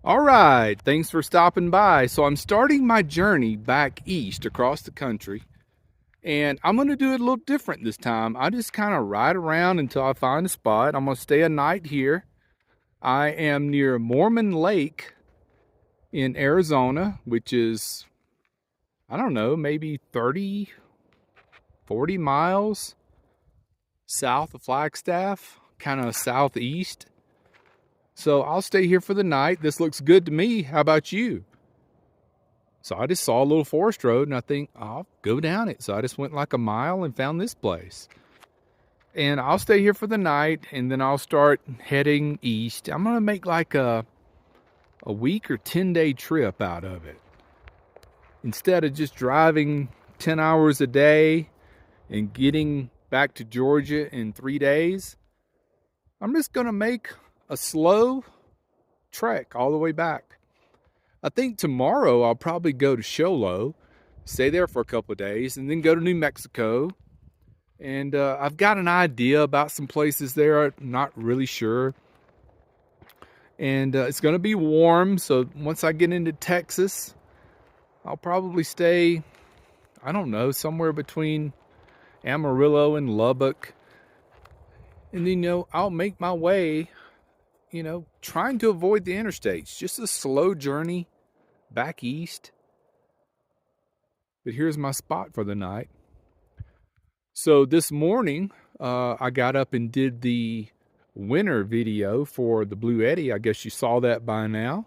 All right, thanks for stopping by. So I'm starting my journey back east across the country, and I'm going to do it a little different this time. I just kind of ride around until I find a spot. I'm going to stay a night here. I am near Mormon Lake in Arizona, which is, I don't know, maybe 30, 40 miles south of Flagstaff, kind of southeast. So I'll stay here for the night. This looks good to me. How about you? So I just saw a little forest road and I think I'll go down it. So I just went like a mile and found this place. And I'll stay here for the night and then I'll start heading east. I'm going to make like a week or 10-day trip out of it. Instead of just driving 10 hours a day and getting back to Georgia in 3 days, I'm just going to make a slow trek all the way back. I think tomorrow I'll probably go to Show Low, stay there for a couple of days, and then go to New Mexico. And I've got an idea about some places there. I'm not really sure. And it's going to be warm, so once I get into Texas, I'll probably stay, I don't know, somewhere between Amarillo and Lubbock. And then, I'll make my way, trying to avoid the interstates. Just a slow journey back east. But here's my spot for the night. So this morning, I got up and did the winter video for the Blue Eddy. I guess you saw that by now.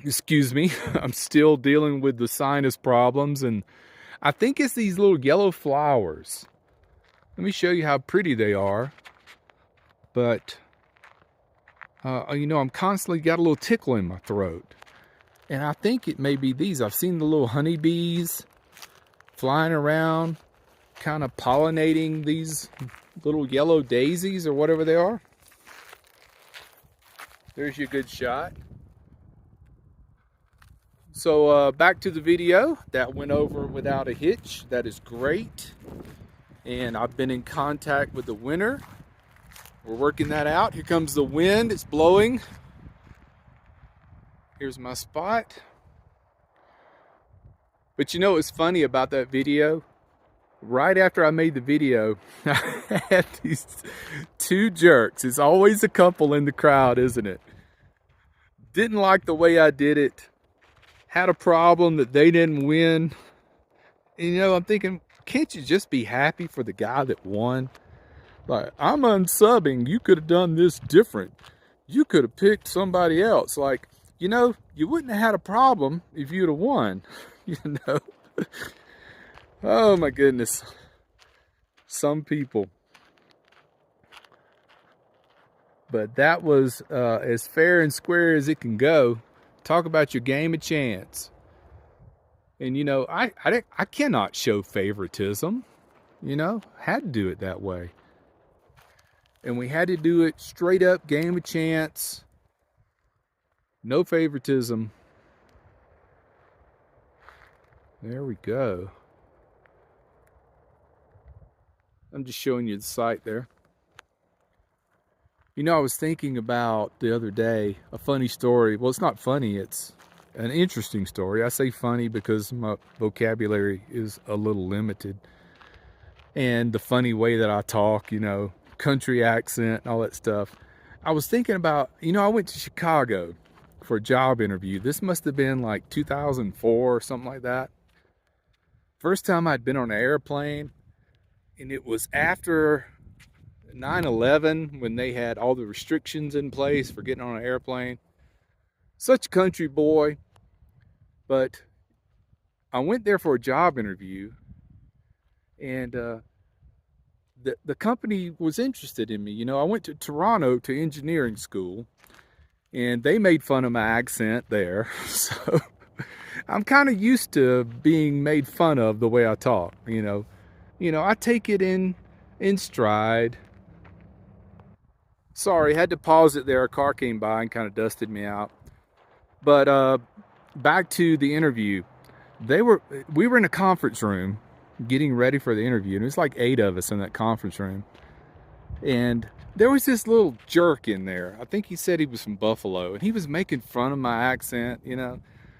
Excuse me. I'm still dealing with the sinus problems, and I think it's these little yellow flowers. Let me show you how pretty they are. But, I'm constantly got a little tickle in my throat. And I think it may be these. I've seen the little honeybees flying around, kind of pollinating these little yellow daisies or whatever they are. There's your good shot. So back to the video. That went over without a hitch. That is great. And I've been in contact with the winner. We're working that out. Here comes the wind. It's blowing. Here's my spot. But what's funny about that video? Right after I made the video, I had these two jerks. It's always a couple in the crowd, isn't it? Didn't like the way I did it. Had a problem that they didn't win. And I'm thinking, can't you just be happy for the guy that won? Like, I'm unsubbing. You could have done this different. You could have picked somebody else. Like, you wouldn't have had a problem if you'd have won. Oh my goodness. Some people. But that was as fair and square as it can go. Talk about your game of chance. And I cannot show favoritism. Had to do it that way. And we had to do it straight up, game of chance. No favoritism. There we go. I'm just showing you the site there. I was thinking about the other day, a funny story. Well, it's not funny, it's an interesting story. I say funny because my vocabulary is a little limited. And the funny way that I talk, country accent and all that stuff. I was thinking about, I went to Chicago for a job interview. This must have been like 2004 or something like that. First time I'd been on an airplane, and it was after 9/11 when they had all the restrictions in place for getting on an airplane. Such a country boy. But I went there for a job interview, and the company was interested in me. I went to Toronto to engineering school, and they made fun of my accent there. So I'm kind of used to being made fun of the way I talk. I take it in stride. Sorry, had to pause it there. A car came by and kind of dusted me out. But back to the interview. We were in a conference room getting ready for the interview, and it was like 8 of us in that conference room. And There was this little jerk in there. I think he said he was from Buffalo, and he was making fun of my accent,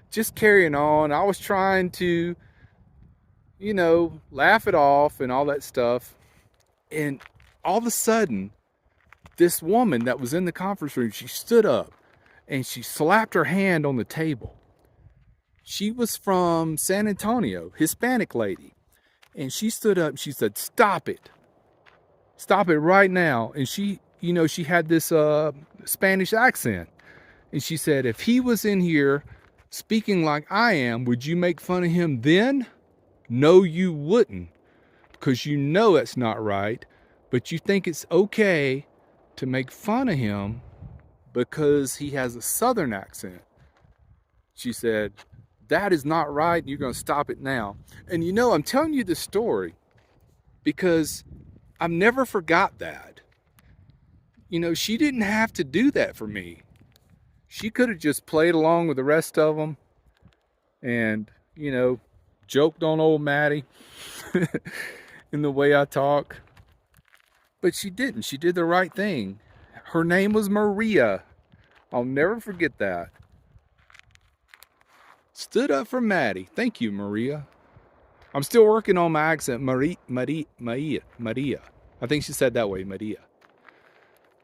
just carrying on. I was trying to, laugh it off and all that stuff. And all of a sudden, this woman that was in the conference room, she stood up and she slapped her hand on the table. She was from San Antonio, Hispanic lady. And she stood up and she said, "Stop it. Stop it right now." And she had this Spanish accent. And she said, "If he was in here speaking like I am, would you make fun of him then? No, you wouldn't, because you know it's not right, but you think it's okay to make fun of him because he has a Southern accent." She said, "That is not right. You're going to stop it now." And I'm telling you this story because I've never forgot that. She didn't have to do that for me. She could have just played along with the rest of them and, joked on old Maddie in the way I talk. But she didn't. She did the right thing. Her name was Maria. I'll never forget that. Stood up for Maddie. Thank you, Maria. I'm still working on my accent. Maria. I think she said that way, Maria.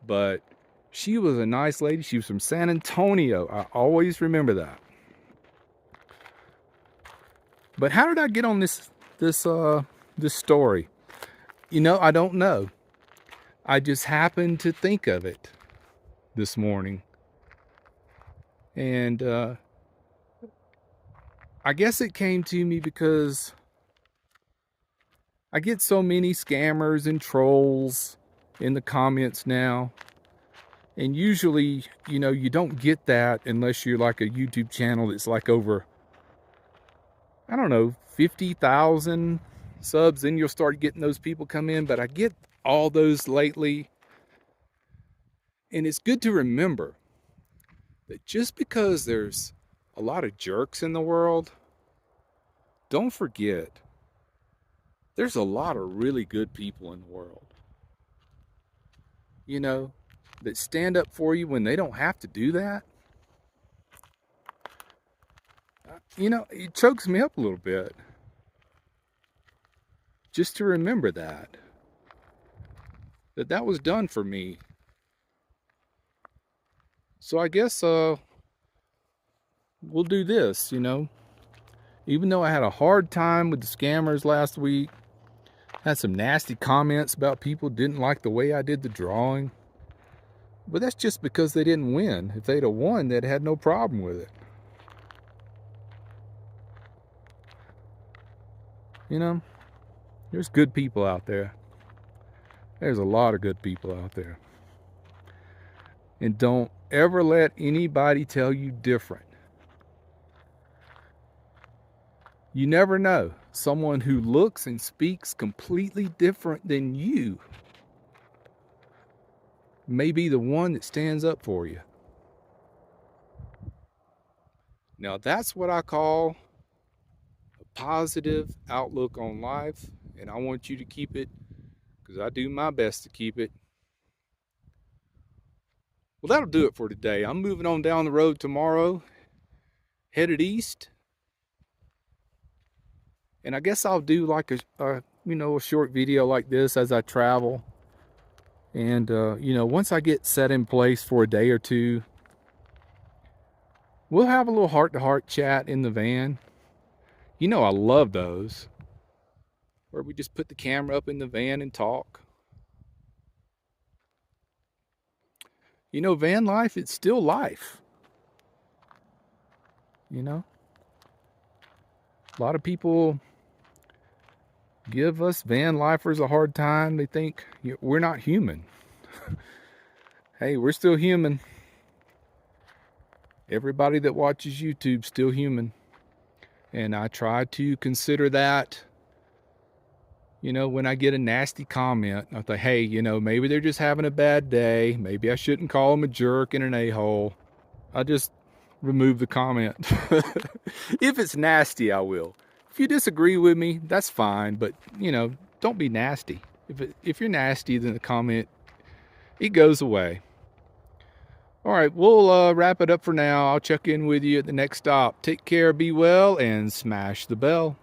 But she was a nice lady. She was from San Antonio. I always remember that. But how did I get on this story? I don't know. I just happened to think of it this morning. And I guess it came to me because I get so many scammers and trolls in the comments now. And usually, you don't get that unless you're like a YouTube channel that's like over, 50,000 subs. Then you'll start getting those people come in. But I get all those lately. And it's good to remember that just because there's a lot of jerks in the world, don't forget there's a lot of really good people in the world. That stand up for you when they don't have to do that. It chokes me up a little bit just to remember that was done for me. So I guess we'll do this, Even though I had a hard time with the scammers last week, had some nasty comments about people didn't like the way I did the drawing. But that's just because they didn't win. If they'd have won, they'd had no problem with it. There's good people out there. There's a lot of good people out there. And don't ever let anybody tell you different. You never know. Someone who looks and speaks completely different than you may be the one that stands up for you. Now that's what I call a positive outlook on life, and I want you to keep it, because I do my best to keep it. Well, that'll do it for today. I'm moving on down the road tomorrow, headed east. And I guess I'll do like a short video like this as I travel. And, once I get set in place for a day or two, we'll have a little heart-to-heart chat in the van. I love those, where we just put the camera up in the van and talk. Van life, it's still life. A lot of people give us van lifers a hard time. They think we're not human. Hey, we're still human. Everybody that watches YouTube's still human. And I try to consider that, when I get a nasty comment. I think, hey, maybe they're just having a bad day. Maybe I shouldn't call them a jerk and an a-hole. I just remove the comment. If it's nasty, I will. If you disagree with me, that's fine, but don't be nasty. If you're nasty, then the comment it goes away. All right, we'll wrap it up for now. I'll check in with you at the next stop. Take care, be well, and smash the bell.